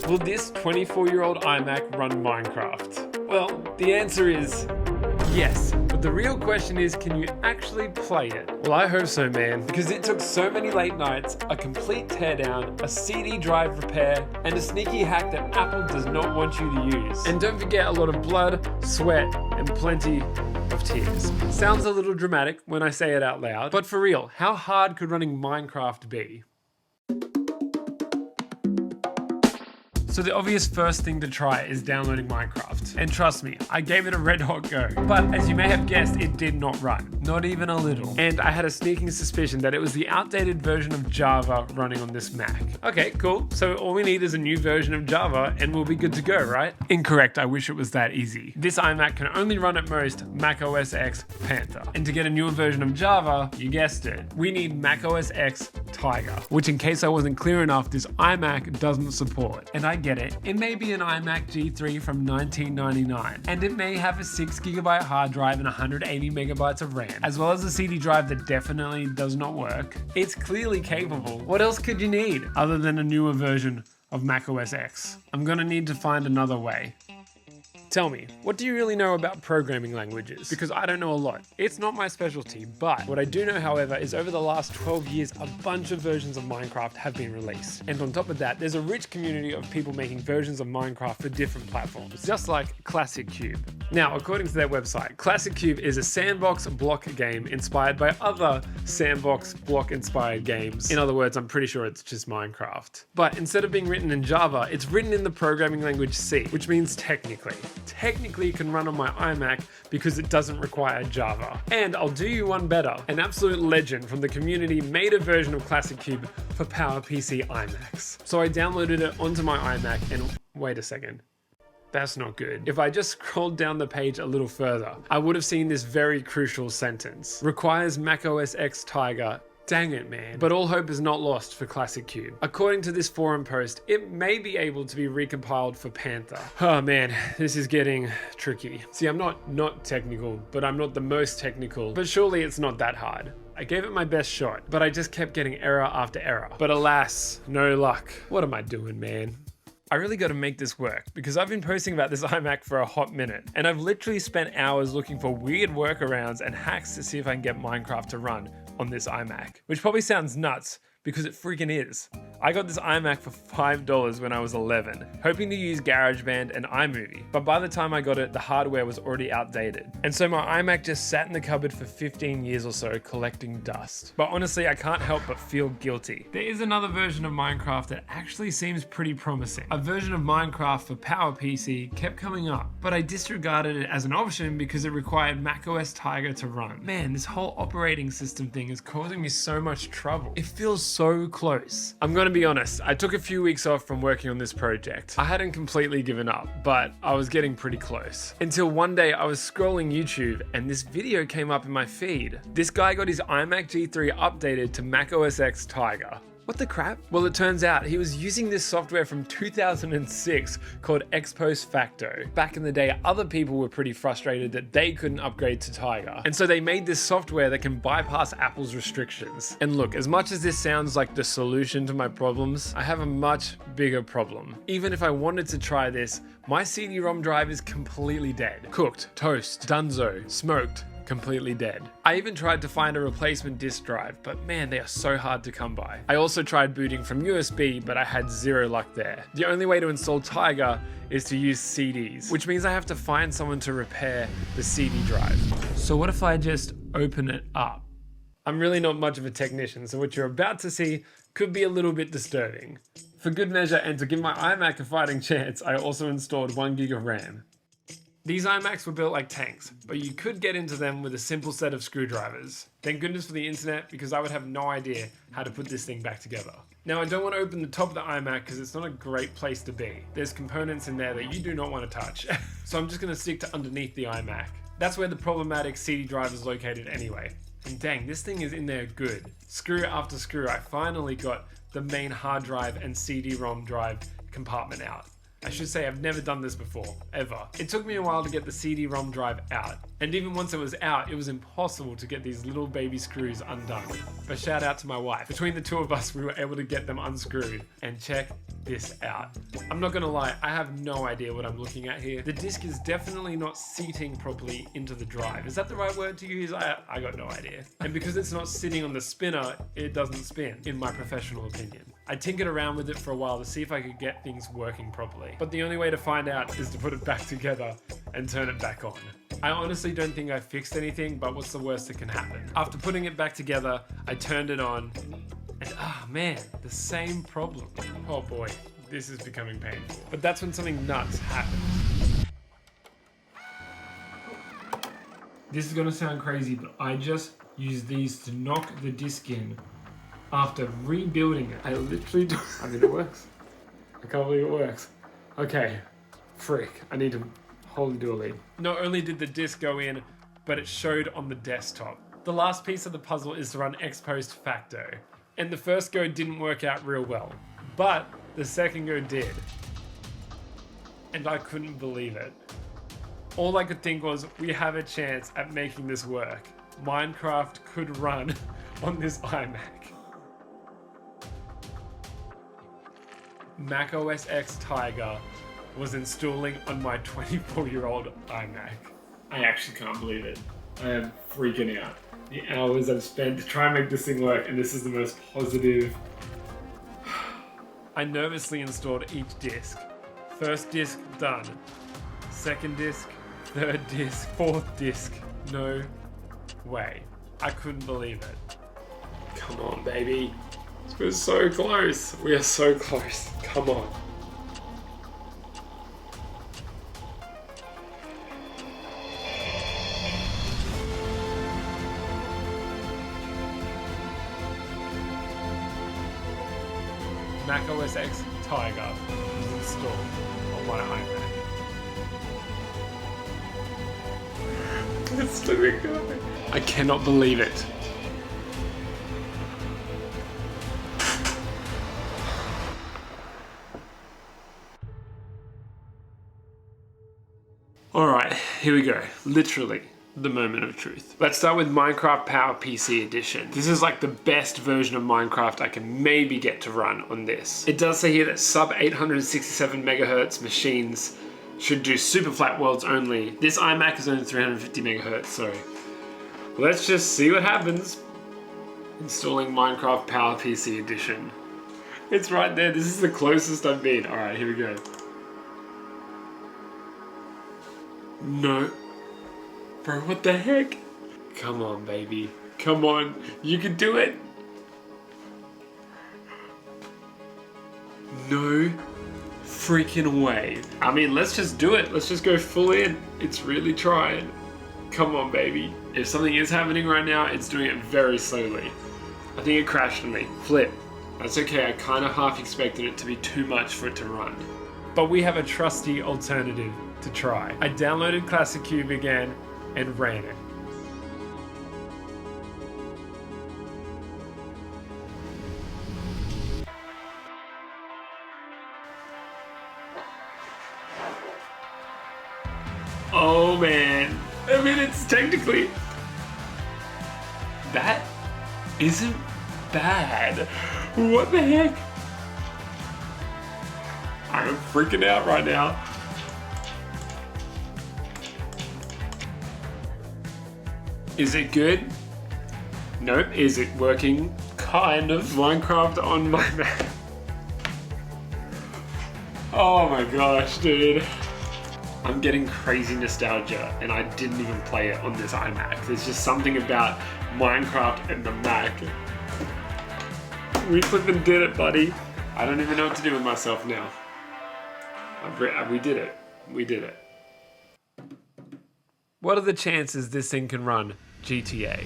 Will this 24-year-old iMac run Minecraft? Well, the answer is yes, but the real question is, can you actually play it? Well, I hope so, man, because it took so many late nights, a complete teardown, a CD drive repair, and a sneaky hack that Apple does not want you to use. And don't forget a lot of blood, sweat, and plenty of tears. Sounds a little dramatic when I say it out loud, but for real, how hard could running Minecraft be? So the obvious first thing to try is downloading Minecraft. And trust me, I gave it a red hot go. But as you may have guessed, it did not run. Not even a little. And I had a sneaking suspicion that it was the outdated version of Java running on this Mac. Okay, cool. So all we need is a new version of Java and we'll be good to go, right? Incorrect, I wish it was that easy. This iMac can only run at most Mac OS X Panther. And to get a newer version of Java, you guessed it, we need Mac OS X Tiger, which in case I wasn't clear enough, this iMac doesn't support. And I get it. It may be an iMac G3 from 1999, and it may have a 6GB hard drive and 180 megabytes of RAM, as well as a CD drive that definitely does not work. It's clearly capable. What else could you need other than a newer version of Mac OS X? I'm gonna need to find another way. Tell me, what do you really know about programming languages? Because I don't know a lot. It's not my specialty, but what I do know, however, is over the last 12 years, a bunch of versions of Minecraft have been released. And on top of that, there's a rich community of people making versions of Minecraft for different platforms, just like Classic Cube. Now, according to their website, Classic Cube is a sandbox block game inspired by other sandbox block inspired games. In other words, I'm pretty sure it's just Minecraft. But instead of being written in Java, it's written in the programming language C, which means technically it can run on my iMac because it doesn't require Java. And I'll do you one better. An absolute legend from the community made a version of Classic Cube for PowerPC iMacs. So I downloaded it onto my iMac and wait a second. That's not good. If I just scrolled down the page a little further, I would have seen this very crucial sentence. Requires Mac OS X Tiger. Dang it, man. But all hope is not lost for Classic Cube. According to this forum post, it may be able to be recompiled for Panther. Oh man, this is getting tricky. See, I'm not technical, but I'm not the most technical, but surely it's not that hard. I gave it my best shot, but I just kept getting error after error. But alas, no luck. What am I doing, man? I really got to make this work because I've been posting about this iMac for a hot minute and I've literally spent hours looking for weird workarounds and hacks to see if I can get Minecraft to run on this iMac, which probably sounds nuts because it freaking is. I got this iMac for $5 when I was 11, hoping to use GarageBand and iMovie, but by the time I got it, the hardware was already outdated. And so my iMac just sat in the cupboard for 15 years or so collecting dust. But honestly, I can't help but feel guilty. There is another version of Minecraft that actually seems pretty promising. A version of Minecraft for PowerPC kept coming up, but I disregarded it as an option because it required macOS Tiger to run. Man, this whole operating system thing is causing me so much trouble. It feels so close. I'm gonna be honest, I took a few weeks off from working on this project. I hadn't completely given up, but I was getting pretty close. Until one day I was scrolling YouTube and this video came up in my feed. This guy got his iMac G3 updated to Mac OS X Tiger. What the crap? Well, it turns out he was using this software from 2006 called Ex Post Facto. Back in the day, other people were pretty frustrated that they couldn't upgrade to Tiger. And so they made this software that can bypass Apple's restrictions. And look, as much as this sounds like the solution to my problems, I have a much bigger problem. Even if I wanted to try this, my CD-ROM drive is completely dead. Cooked, toast, dunzo, smoked, completely dead. I even tried to find a replacement disk drive, but man, they are so hard to come by. I also tried booting from USB, but I had zero luck there. The only way to install Tiger is to use CDs, which means I have to find someone to repair the CD drive. So what if I just open it up? I'm really not much of a technician, so what you're about to see could be a little bit disturbing. For good measure, and to give my iMac a fighting chance, I also installed 1 gig of RAM. These iMacs were built like tanks, but you could get into them with a simple set of screwdrivers. Thank goodness for the internet, because I would have no idea how to put this thing back together. Now, I don't want to open the top of the iMac because it's not a great place to be. There's components in there that you do not want to touch. So I'm just going to stick to underneath the iMac. That's where the problematic CD drive is located anyway. And dang, this thing is in there good. Screw after screw, I finally got the main hard drive and CD-ROM drive compartment out. I should say I've never done this before, ever. It took me a while to get the CD-ROM drive out, and even once it was out, it was impossible to get these little baby screws undone. But shout out to my wife. Between the two of us, we were able to get them unscrewed, and check this out. I'm not gonna lie, I have no idea what I'm looking at here. The disc is definitely not seating properly into the drive. Is that the right word to use? I got no idea. And because it's not sitting on the spinner, it doesn't spin, in my professional opinion. I tinkered around with it for a while to see if I could get things working properly. But the only way to find out is to put it back together and turn it back on. I honestly don't think I fixed anything, but what's the worst that can happen? After putting it back together, I turned it on, and man, the same problem. Oh boy, this is becoming painful. But that's when something nuts happens. This is gonna sound crazy, but I just used these to knock the disc in after rebuilding it. I literally do. I mean, it works. I can't believe it works. Okay, frick, I need to wholly do a lead. Not only did the disc go in, but it showed on the desktop. The last piece of the puzzle is to run ex post facto. And the first go didn't work out real well, but the second go did. And I couldn't believe it. All I could think was, we have a chance at making this work. Minecraft could run on this iMac. Mac OS X Tiger was installing on my 24-year-old iMac. I actually can't believe it. I am freaking out. The hours I've spent to try and make this thing work, and this is the most positive. I nervously installed each disc. First disc done. Second disc, third disc, fourth disc. No way. I couldn't believe it. Come on, baby. We're so close. We are so close. Come on. Mac OS X Tiger is installed on my iMac. It's still going. I cannot believe it. Alright, here we go. Literally, the moment of truth. Let's start with Minecraft Power PC Edition. This is like the best version of Minecraft I can maybe get to run on this. It does say here that sub 867 megahertz machines should do super flat worlds only. This iMac is only 350 megahertz, so let's just see what happens. Installing Minecraft Power PC Edition. It's right there. This is the closest I've been. Alright, here we go. No. Bro, what the heck? Come on, baby. Come on. You can do it. No freaking way. I mean, let's just do it. Let's just go full in. It's really trying. Come on, baby. If something is happening right now, it's doing it very slowly. I think it crashed on me. Flip. That's okay. I kind of half expected it to be too much for it to run. But we have a trusty alternative to try. I downloaded Classic Cube again and ran it. Oh man, I mean, it's technically, that isn't bad. What the heck? I'm freaking out right now. Is it good? Nope. Is it working? Kind of. Minecraft on my Mac. Oh my gosh, dude. I'm getting crazy nostalgia, and I didn't even play it on this iMac. There's just something about Minecraft and the Mac. We flippin' did it, buddy. I don't even know what to do with myself now. We did it. We did it. What are the chances this thing can run GTA?